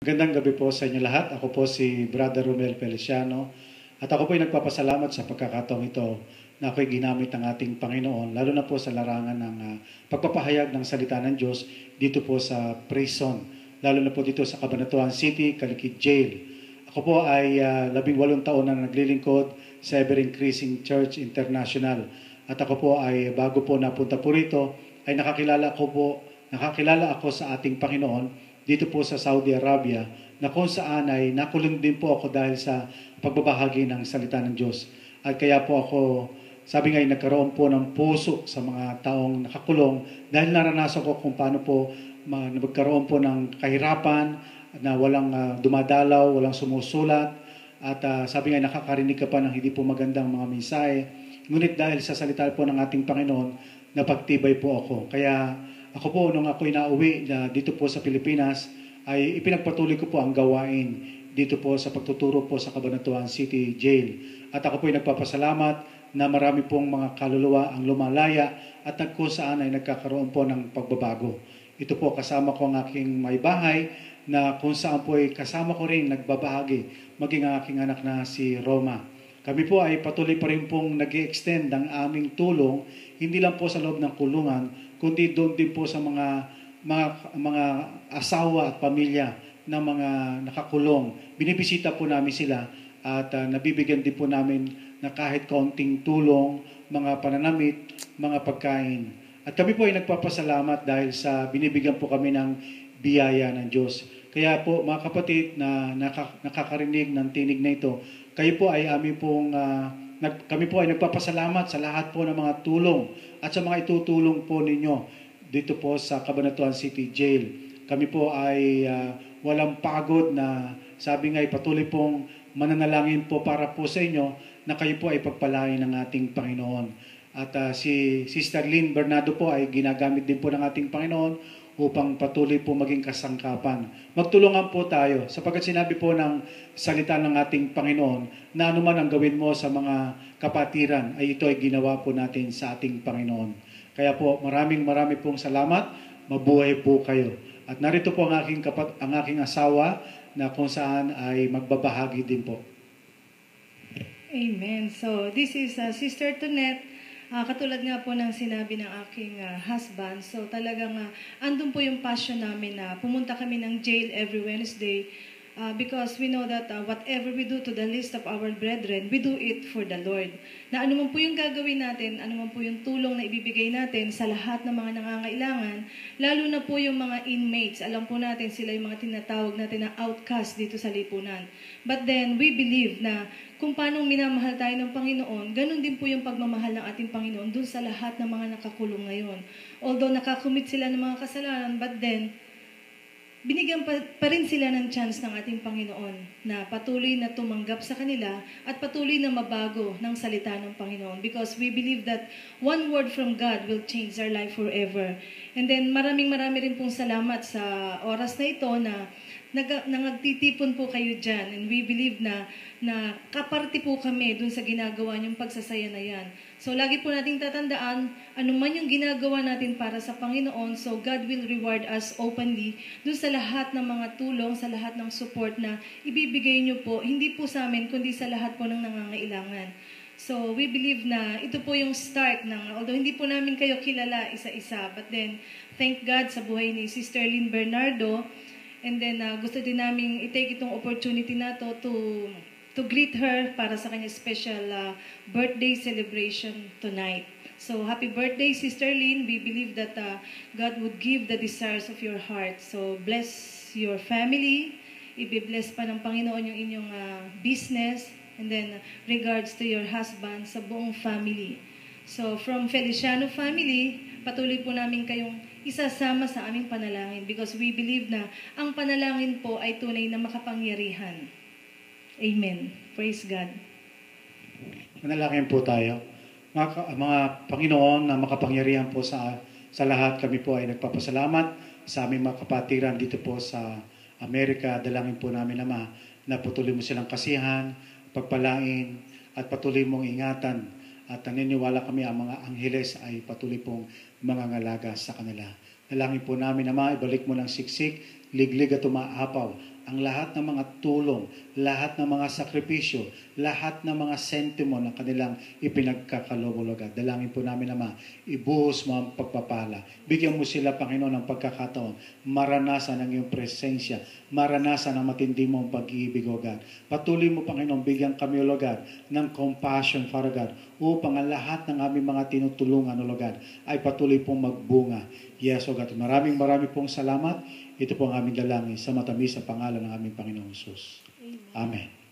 Magandang gabi po sa inyo lahat. Ako po si Brother Romel Feliciano at ako po ay nagpapasalamat sa pagkakataong ito na ako'y ginamit ng ating Panginoon, lalo na po sa larangan ng pagpapahayag ng salita ng Diyos dito po sa prison, lalo na po dito sa Cabanatuan City, Kalikid Jail. Ako po ay 18 taon na naglilingkod sa Ever Increasing Church International at ako po ay bago po napunta po rito ay nakakilala ako sa ating Panginoon dito po sa Saudi Arabia na kung saan ay nakulong din po ako dahil sa pagbabahagi ng salita ng Diyos. At kaya po ako, sabi nga, nagkaroon po ng puso sa mga taong nakakulong dahil naranasan ko kung paano po magkaroon po ng kahirapan na walang dumadalaw, walang sumusulat. At sabi nga, nakakarinig ka pa ng hindi po magandang mga mensahe. Ngunit dahil sa salita po ng ating Panginoon, napagtibay po ako. Kaya ako po, nung ako'y nauwi dito po sa Pilipinas, ay ipinagpatuloy ko po ang gawain dito po sa pagtuturo po sa Cabanatuan City Jail. At ako po ay nagpapasalamat na marami pong mga kaluluwa ang lumalaya at kung saan ay nagkakaroon po ng pagbabago. Ito po kasama ko ang aking may bahay na kung saan po ay kasama ko rin nagbabahagi, maging ang aking anak na si Roma. Kami po ay patuloy pa rin pong nag-i-extend ang aming tulong, hindi lang po sa loob ng kulungan, kundi doon din po sa mga asawa at pamilya ng mga nakakulong. Binibisita po namin sila at nabibigyan din po namin na kahit kaunting tulong, mga pananamit, mga pagkain. At kami po ay nagpapasalamat dahil sa binibigyan po kami ng biyaya ng Diyos. Kaya po mga kapatid na nakakarinig ng tinig na ito, kayo po ay kami po ay nagpapasalamat sa lahat po ng mga tulong at sa mga itutulong po ninyo dito po sa Cabanatuan City Jail. Kami po ay walang pagod na sabi nga ay patuloy pong mananalangin po para po sa inyo na kayo po ay pagpalain ng ating Panginoon. At si Sister Lynn Bernardo po ay ginagamit din po ng ating Panginoon upang patuloy po maging kasangkapan. Magtulungan po tayo sapagkat sinabi po ng salita ng ating Panginoon na anuman ang gawin mo sa mga kapatiran ay ito ay ginawa po natin sa ating Panginoon. Kaya po maraming pong salamat, mabuhay po kayo. At narito po ang aking asawa na kung saan ay magbabahagi din po. Amen. So this is Sister Tonette. Katulad nga po ng sinabi ng aking husband, so talagang andun po yung passion namin na pumunta kami ng jail every Wednesday because we know that whatever we do to the least of our brethren, we do it for the Lord. Na ano man po yung gagawin natin, ano man po yung tulong na ibibigay natin sa lahat ng mga nangangailangan, lalo na po yung mga inmates. Alam po natin sila yung mga tinatawag natin na outcast dito sa lipunan. But then, we believe na kung paano minamahal tayo ng Panginoon, ganun din po yung pagmamahal ng ating Panginoon dun sa lahat ng mga nakakulong ngayon. Although nakakumit sila ng mga kasalanan, but then, binigyan pa rin sila ng chance ng ating Panginoon na patuloy na tumanggap sa kanila at patuloy na mabago ng salita ng Panginoon because we believe that one word from God will change our life forever. And then marami rin pong salamat sa oras na ito na nagtitipon po kayo dyan and we believe na kaparti po kami dun sa ginagawa niyong pagsasaya na yan. So lagi po nating tatandaan, anuman yung ginagawa natin para sa Panginoon, so God will reward us openly dun sa lahat ng mga tulong, sa lahat ng support na ibibigay niyo po, hindi po sa amin, kundi sa lahat po ng nangangailangan. So we believe na ito po yung start ng, although hindi po namin kayo kilala isa-isa, but then thank God sa buhay ni Sister Lynn Bernardo. And then gusto din namin i-take itong opportunity na to greet her para sa kanya special birthday celebration tonight. So happy birthday, Sister Lynn. We believe that God would give the desires of your heart. So bless your family. I-bless pa ng Panginoon yung inyong business. And then regards to your husband sa buong family. So from Feliciano family, patuloy po namin kayong isasama sa aming panalangin because we believe na ang panalangin po ay tunay na makapangyarihan. Amen. Praise God. Manalangin po tayo. Mga Panginoon na makapangyarihan po sa lahat, kami po ay nagpapasalamat sa aming mga kapatiran dito po sa Amerika. Dalangin po namin, Ama, na patuloy mo silang kasihan, pagpalain, at patuloy mong ingatan. At naniniwala kami ang mga angheles ay patuloy pong mangangalaga sa kanila. Dalangin po namin, Ama, ibalik mo ng siksik, liglig at umaapaw ang lahat ng mga tulong, lahat ng mga sakripisyo, lahat ng mga sentimo na kanilang ipinagkakaloob, O God. Dalangin po namin, Ama, ibuhos mo ang pagpapala. Bigyan mo sila, Panginoon, ng pagkakataon, maranasan ang iyong presensya, maranasan ang matindi mong pag-ibig, O God. Patuloy mo, Panginoon, bigyan kami, O God, ng compassion, Father God, upang ang lahat ng aming mga tinutulungan, O God, ay patuloy pong magbunga. Yes, O God. Maraming pong salamat. Ito po ang aming dalangin sa matamis sa pangalan ng aming Panginoong Hesus. Amen.